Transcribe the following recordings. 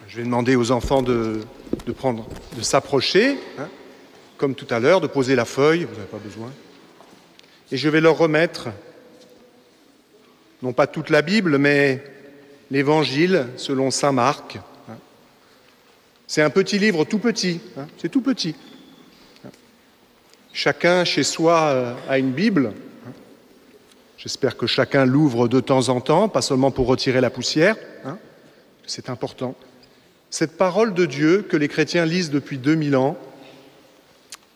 Je vais demander aux enfants de s'approcher, comme tout à l'heure, de poser la feuille, vous n'avez pas besoin. Et je vais leur remettre, non pas toute la Bible, mais l'Évangile selon saint Marc. C'est un petit livre tout petit, c'est tout petit. Chacun chez soi a une Bible. J'espère que chacun l'ouvre de temps en temps, pas seulement pour retirer la poussière. C'est important. Cette parole de Dieu que les chrétiens lisent depuis 2000 ans,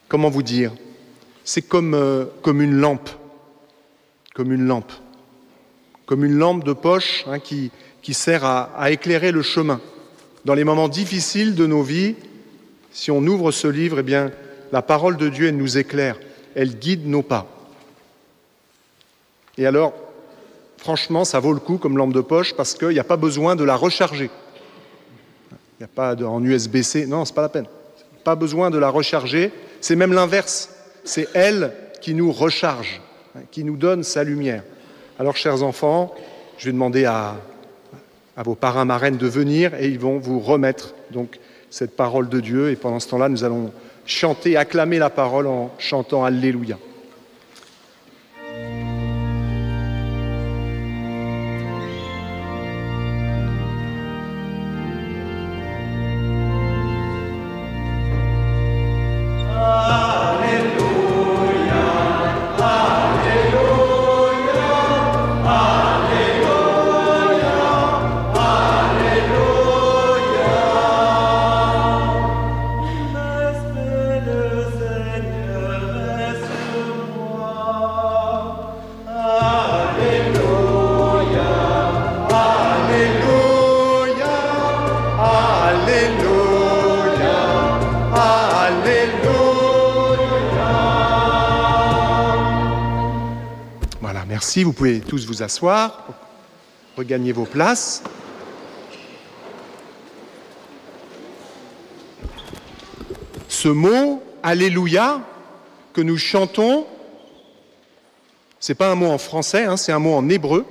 comment vous dire, c'est comme une lampe, comme une lampe de poche qui sert à éclairer le chemin. Dans les moments difficiles de nos vies, si on ouvre ce livre, eh bien, la parole de Dieu, elle nous éclaire, elle guide nos pas. Et alors, franchement, ça vaut le coup comme lampe de poche parce qu'il n'y a pas besoin de la recharger. Il n'y a pas en USB-C, non, c'est pas la peine. Pas besoin de la recharger, c'est même l'inverse. C'est elle qui nous recharge, qui nous donne sa lumière. Alors, chers enfants, je vais demander à vos parrains, marraines de venir et ils vont vous remettre donc cette parole de Dieu. Et pendant ce temps-là, nous allons chanter, acclamer la parole en chantant Alléluia. Merci, vous pouvez tous vous asseoir, regagner vos places. Ce mot, Alléluia, que nous chantons, ce n'est pas un mot en français, c'est un mot en hébreu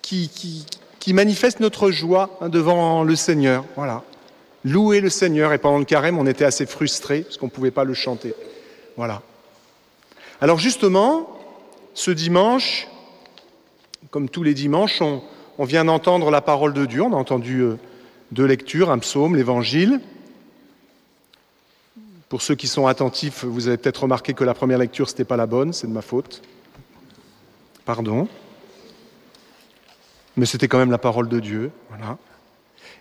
qui manifeste notre joie devant le Seigneur. Voilà. Louer le Seigneur. Et pendant le carême, on était assez frustrés parce qu'on ne pouvait pas le chanter. Voilà. Alors justement, ce dimanche, comme tous les dimanches, on vient d'entendre la parole de Dieu. On a entendu deux lectures, un psaume, l'Évangile. Pour ceux qui sont attentifs, vous avez peut-être remarqué que la première lecture, ce n'était pas la bonne, c'est de ma faute. Pardon. Mais c'était quand même la parole de Dieu. Voilà.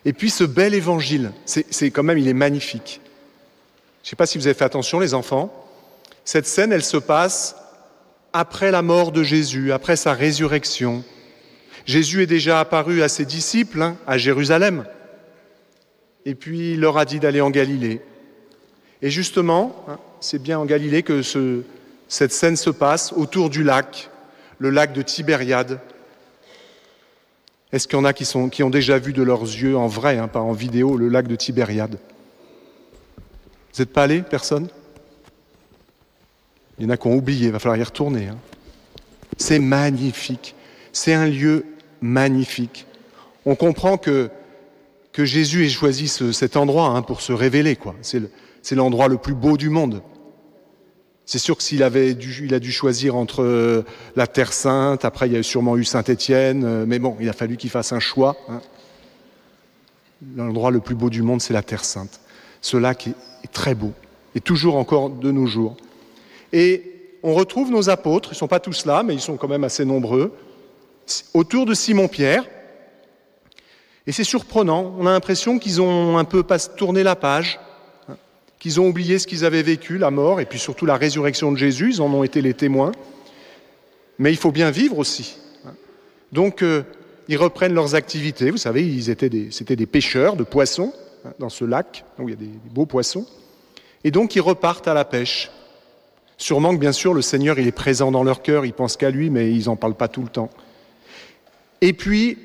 Et puis ce bel Évangile, c'est quand même, il est magnifique. Je ne sais pas si vous avez fait attention, les enfants. Cette scène, elle se passe après la mort de Jésus, après sa résurrection. Jésus est déjà apparu à ses disciples à Jérusalem. Et puis, il leur a dit d'aller en Galilée. Et justement, c'est bien en Galilée que cette scène se passe, autour du lac, le lac de Tibériade. Est-ce qu'il y en a qui ont déjà vu de leurs yeux, en vrai, pas en vidéo, le lac de Tibériade? Vous n'êtes pas allés, personne? Il y en a qui ont oublié, il va falloir y retourner. C'est magnifique, c'est un lieu magnifique. On comprend que Jésus ait choisi cet endroit pour se révéler, quoi. C'est l'endroit le plus beau du monde. C'est sûr que il a dû choisir entre la Terre Sainte, après il y a sûrement eu Saint-Étienne, mais bon, il a fallu qu'il fasse un choix. L'endroit le plus beau du monde, c'est la Terre Sainte. Ce lac est très beau, et toujours encore de nos jours. Et on retrouve nos apôtres, ils ne sont pas tous là, mais ils sont quand même assez nombreux, autour de Simon-Pierre. Et c'est surprenant, on a l'impression qu'ils ont un peu tourné la page, qu'ils ont oublié ce qu'ils avaient vécu, la mort, et puis surtout la résurrection de Jésus, ils en ont été les témoins. Mais il faut bien vivre aussi. Donc, ils reprennent leurs activités. Vous savez, c'était des pêcheurs de poissons dans ce lac, où il y a des beaux poissons. Et donc, ils repartent à la pêche. Sûrement que, bien sûr, le Seigneur, il est présent dans leur cœur, ils pensent qu'à lui, mais ils n'en parlent pas tout le temps. Et puis,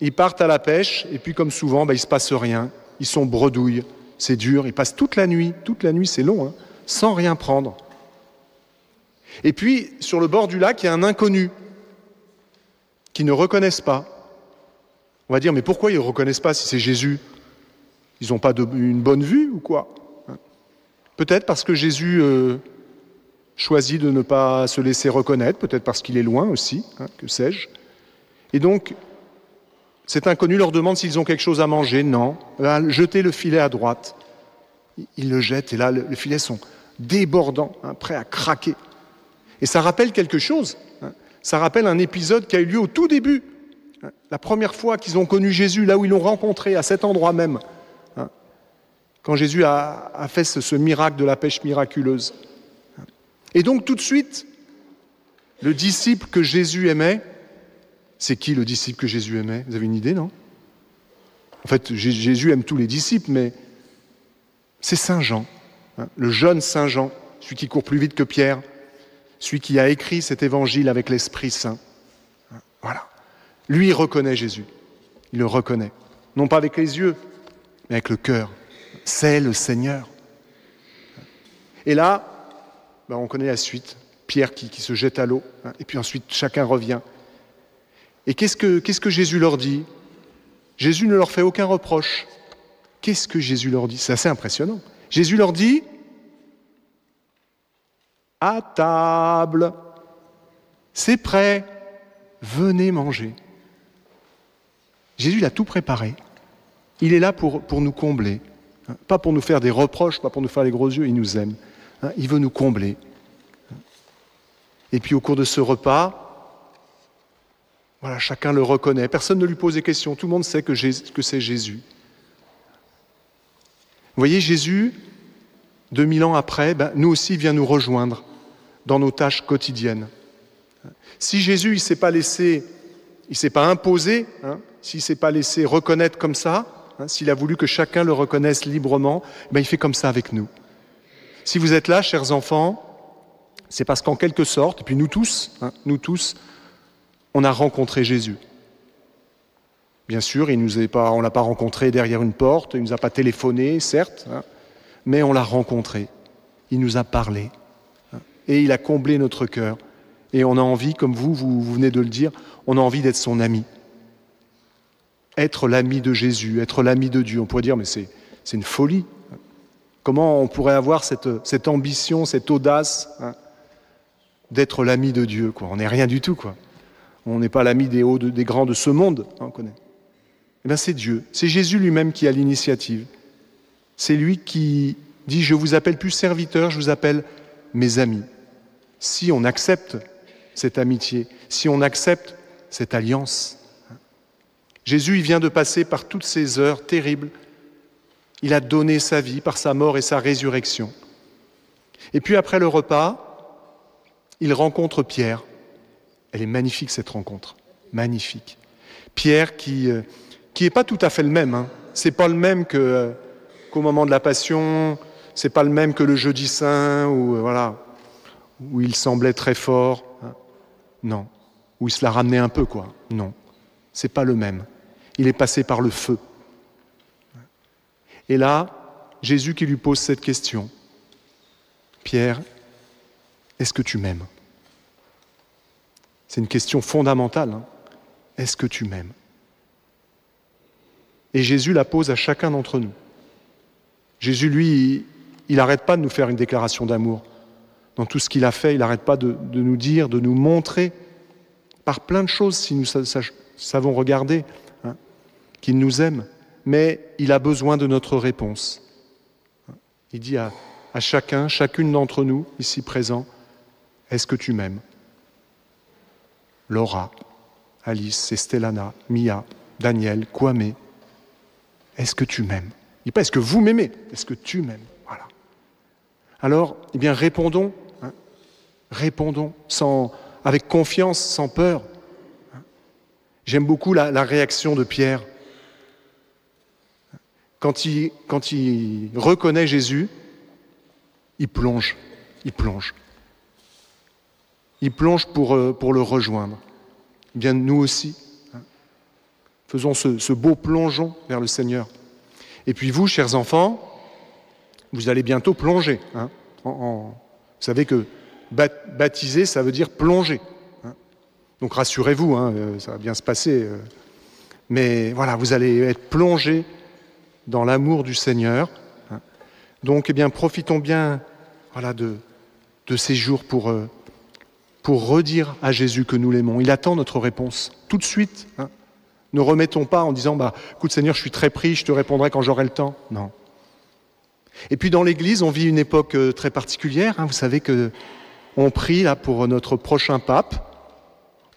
ils partent à la pêche, et puis, comme souvent, il ne se passe rien. Ils sont bredouilles, c'est dur, ils passent toute la nuit c'est long, sans rien prendre. Et puis, sur le bord du lac, il y a un inconnu qu'ils ne reconnaissent pas. On va dire, mais pourquoi ils ne reconnaissent pas si c'est Jésus? Ils n'ont pas une bonne vue ou quoi? Peut-être parce que Jésus choisit de ne pas se laisser reconnaître, peut-être parce qu'il est loin aussi, que sais-je. Et donc, cet inconnu leur demande s'ils ont quelque chose à manger. Non. Là, jetez le filet à droite. Ils le jettent et là, les filets sont débordants, prêts à craquer. Et ça rappelle quelque chose. Ça rappelle un épisode qui a eu lieu au tout début. La première fois qu'ils ont connu Jésus, là où ils l'ont rencontré, à cet endroit même. Quand Jésus a fait ce miracle de la pêche miraculeuse. Et donc, tout de suite, le disciple que Jésus aimait, c'est qui le disciple que Jésus aimait? Vous avez une idée, non? En fait, Jésus aime tous les disciples, mais c'est Saint Jean, le jeune Saint Jean, celui qui court plus vite que Pierre, celui qui a écrit cet évangile avec l'Esprit Saint. Voilà. Lui, il reconnaît Jésus. Il le reconnaît. Non pas avec les yeux, mais avec le cœur. C'est le Seigneur. Et là, on connaît la suite. Pierre qui se jette à l'eau, et puis ensuite chacun revient. Et qu'est-ce que Jésus leur dit? Jésus ne leur fait aucun reproche. Qu'est-ce que Jésus leur dit? C'est assez impressionnant. Jésus leur dit, à table, c'est prêt, venez manger. Jésus, il a tout préparé. Il est là pour nous combler. Pas pour nous faire des reproches, pas pour nous faire les gros yeux, il nous aime. Il veut nous combler. Et puis au cours de ce repas, voilà, chacun le reconnaît. Personne ne lui pose des questions. Tout le monde sait que c'est Jésus. Vous voyez, Jésus, 2000 ans après, nous aussi, il vient nous rejoindre dans nos tâches quotidiennes. Si Jésus, il ne s'est pas imposé, s'il ne s'est pas laissé reconnaître comme ça, s'il a voulu que chacun le reconnaisse librement, il fait comme ça avec nous. Si vous êtes là, chers enfants, c'est parce qu'en quelque sorte, et puis nous tous, on a rencontré Jésus. Bien sûr, on ne l'a pas rencontré derrière une porte, il ne nous a pas téléphoné, certes, mais on l'a rencontré. Il nous a parlé. Et il a comblé notre cœur. Et on a envie, comme vous venez de le dire, on a envie d'être son ami. Être l'ami de Jésus, être l'ami de Dieu. On pourrait dire, mais c'est une folie. Comment on pourrait avoir cette ambition, cette audace d'être l'ami de Dieu, quoi. On n'est rien du tout, quoi. On n'est pas l'ami des grands de ce monde, on connaît. Eh bien, c'est Dieu, c'est Jésus lui-même qui a l'initiative. C'est lui qui dit, je vous appelle plus serviteurs, je vous appelle mes amis. Si on accepte cette amitié, si on accepte cette alliance. Jésus, il vient de passer par toutes ces heures terribles. Il a donné sa vie par sa mort et sa résurrection. Et puis après le repas, il rencontre Pierre. Elle est magnifique cette rencontre, magnifique. Pierre qui n'est pas tout à fait le même. C'est pas le même qu'au moment de la Passion. C'est pas le même que le Jeudi Saint où il semblait très fort. Non, où il se la ramenait un peu, quoi. Non, c'est pas le même. Il est passé par le feu. Et là, Jésus qui lui pose cette question. Pierre, est-ce que tu m'aimes? C'est une question fondamentale. Est-ce que tu m'aimes? Et Jésus la pose à chacun d'entre nous. Jésus, lui, il n'arrête pas de nous faire une déclaration d'amour. Dans tout ce qu'il a fait, il n'arrête pas de nous dire, de nous montrer, par plein de choses, si nous savons regarder, qu'il nous aime. Mais il a besoin de notre réponse. Il dit à chacun, chacune d'entre nous, ici présents, est-ce que tu m'aimes? Laura, Alice, Estelana, Mia, Daniel, Kwame, est-ce que tu m'aimes? Il dit pas est-ce que vous m'aimez, est-ce que tu m'aimes? Voilà. Alors, eh bien, répondons, répondons avec confiance, sans peur. J'aime beaucoup la réaction de Pierre. Quand il reconnaît Jésus, il plonge. Il plonge pour le rejoindre. Eh bien, nous aussi, faisons ce beau plongeon vers le Seigneur. Et puis vous, chers enfants, vous allez bientôt plonger. Vous savez que baptiser, ça veut dire plonger. Donc rassurez-vous, ça va bien se passer. Mais voilà, vous allez être plongés dans l'amour du Seigneur. Donc, eh bien, profitons bien voilà, de ces jours pour redire à Jésus que nous l'aimons. Il attend notre réponse tout de suite. Ne remettons pas en disant écoute Seigneur, je suis très pris, je te répondrai quand j'aurai le temps. Non. Et puis dans l'Église, on vit une époque très particulière. Vous savez qu'on prie là pour notre prochain pape.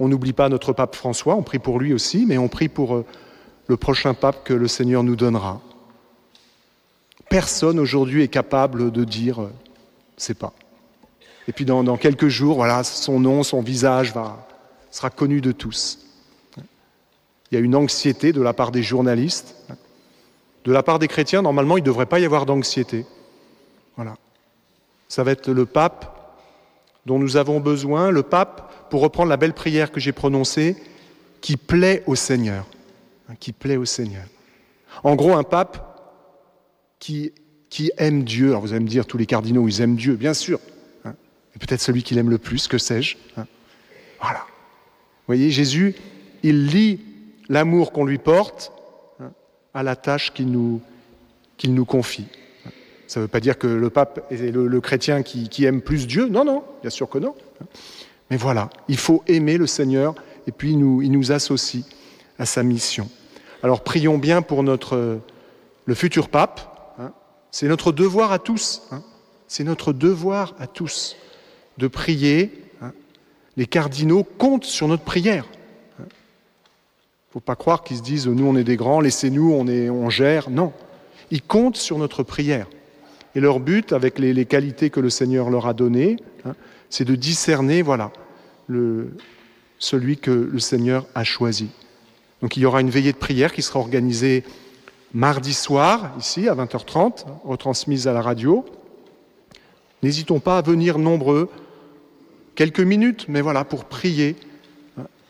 On n'oublie pas notre pape François, on prie pour lui aussi, mais on prie pour le prochain pape que le Seigneur nous donnera. Personne aujourd'hui est capable de dire c'est pas. Et puis dans quelques jours, voilà, son nom, son visage sera connu de tous. Il y a une anxiété de la part des journalistes. De la part des chrétiens, normalement, il ne devrait pas y avoir d'anxiété. Voilà. Ça va être le pape dont nous avons besoin, le pape, pour reprendre la belle prière que j'ai prononcée, qui plaît au Seigneur. Qui plaît au Seigneur. En gros, un pape qui aime Dieu. Alors vous allez me dire, tous les cardinaux, ils aiment Dieu, bien sûr. Et peut-être celui qu'il aime le plus, que sais-je. Voilà. Vous voyez, Jésus, il lie l'amour qu'on lui porte à la tâche qu'il nous confie. Ça ne veut pas dire que le pape est le chrétien qui aime plus Dieu. Non, non, bien sûr que non. Mais voilà, il faut aimer le Seigneur et puis il nous associe à sa mission. Alors prions bien pour le futur pape. C'est notre devoir à tous. C'est notre devoir à tous de prier. Les cardinaux comptent sur notre prière. Il ne faut pas croire qu'ils se disent « nous on est des grands, laissez-nous, on gère ». Non, ils comptent sur notre prière. Et leur but, avec les qualités que le Seigneur leur a données, c'est de discerner celui que le Seigneur a choisi. Donc il y aura une veillée de prière qui sera organisée mardi soir, ici, à 20h30, retransmise à la radio. N'hésitons pas à venir nombreux, quelques minutes, mais voilà, pour prier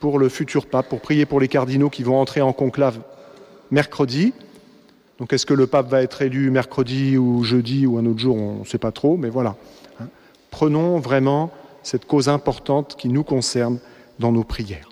pour le futur pape, pour prier pour les cardinaux qui vont entrer en conclave mercredi. Donc est-ce que le pape va être élu mercredi ou jeudi ou un autre jour, on ne sait pas trop, mais voilà. Prenons vraiment cette cause importante qui nous concerne dans nos prières.